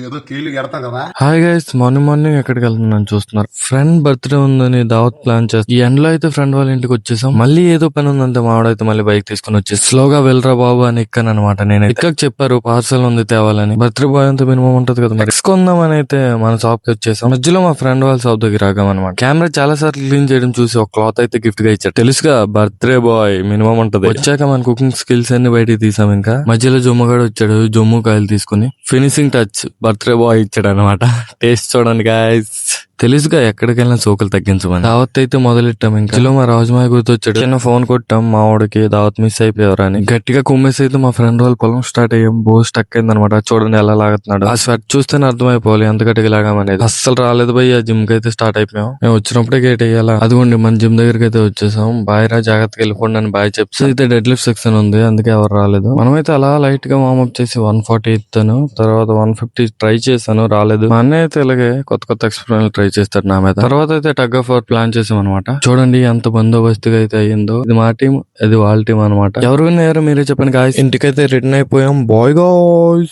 ఏదో కీళ్ళు ఎడతా కదా. హాయ్ గైస్, మార్నింగ్ మార్నింగ్ ఎక్కడికి వెళ్తున్నాను చూస్తున్నారు. ఫ్రెండ్ బర్త్డే ఉందని దావత్ ప్లాన్ చేస్తాం. ఈ ఎండ్లో అయితే ఫ్రెండ్ వాళ్ళ ఇంటికి వచ్చేసాం. మళ్ళీ ఏదో పని ఉందంటే మావాడైతే మళ్ళీ బైక్ తీసుకుని వచ్చేసి స్లోగా వెళ్ళరా బాబు అని ఎక్కాను అనమాట. నేను ఎక్కకి చెప్పారు పార్సల్ ఉంది తేవాలని. బర్త్డే బాయ్ అంతా మినిమం ఉంటది కదా, మరి కొందామని అయితే మన షాప్ కి వచ్చేసాం. మధ్యలో మా ఫ్రెండ్ వాళ్ళ షాప్ దగ్గర ఆగామన్నమాట. కెమెరా చాలా సార్లు క్లీన్ చేయడం చూసి ఒక క్లాత్ అయితే గిఫ్ట్ గా ఇచ్చాడు. తెలుసుగా బర్త్డే బాయ్ మినిమం ఉంటది. వచ్చాక మన కుకింగ్ స్కిల్స్ అన్ని బయటికి తీసాం. ఇంకా మధ్యలో జొమ్ముగాడు వచ్చాడు. జొమ్ము కాయలు తీసుకుని ఫినిషింగ్ టచ్ బర్త్డే బాయ్ ఇచ్చాడు అనమాట. టేస్ట్ చూడండి గాయస్. తెలుసుగా ఎక్కడికి వెళ్ళినా సోకులు తగ్గించమని. దావత్ అయితే మొదలెట్టాం. ఇంకా మా రాజుమాయ గుర్తొచ్చాడు. చిన్న ఫోన్ కొట్టాం మా వాడికి, దావత్ మిస్ అయిపోయారు అని. గట్టిగా కుమ్మేసి అయితే మా ఫ్రెండ్ వాళ్ళ పొలం స్టార్ట్ అయ్యాం. బో స్టక్ అయింది అనమాట. చూడండి ఎలా లాగుతున్నాడు. ఆ స్వెట్ చూస్తేనే అర్థమైపోవాలి ఎంత గట్టిగా లాగామనేది. అస్సలు రాలేదు భయ్. ఆ జిమ్ కి అయితే స్టార్ట్ అయిపోయాం. మేము వచ్చినప్పుడే గేట్ అయ్యాలా. అదిగోండి మన జిమ్ దగ్గరికి అయితే వచ్చేసాం. బాయ్ రా, జాగ్రత్తగా వెళ్ళిపోండి అని బాయ్ చెప్తే అయితే డెడ్ లిఫ్ట్ సెక్షన్ ఉంది, అందుకే ఎవరు రాలేదు. మనమైతే అలా లైట్ గా వార్మప్ చేసి 140 ఎత్తాను. తర్వాత 150 ట్రై చేశాను, రాలేదు. మా అన్నయ్య అయితే ఇలాగే కొత్త కొత్త ఎక్స్పెరిమెంట్ ట్రై చేస్తాడు నా మీద. తర్వాత అయితే టగ్ ఆఫ్ వార్ ప్లాన్ చేసాం అనమాట. చూడండి ఎంత బందోబస్తుగా అయితే అయ్యిందో. ఇది మా టీం, ఇది వాళ్ళ టీం అనమాట. ఎవరు విన్నారు మీరే చెప్పండి గాయ్స్. ఇంటికైతే రిటర్న్ అయిపోయాం. Bye guys.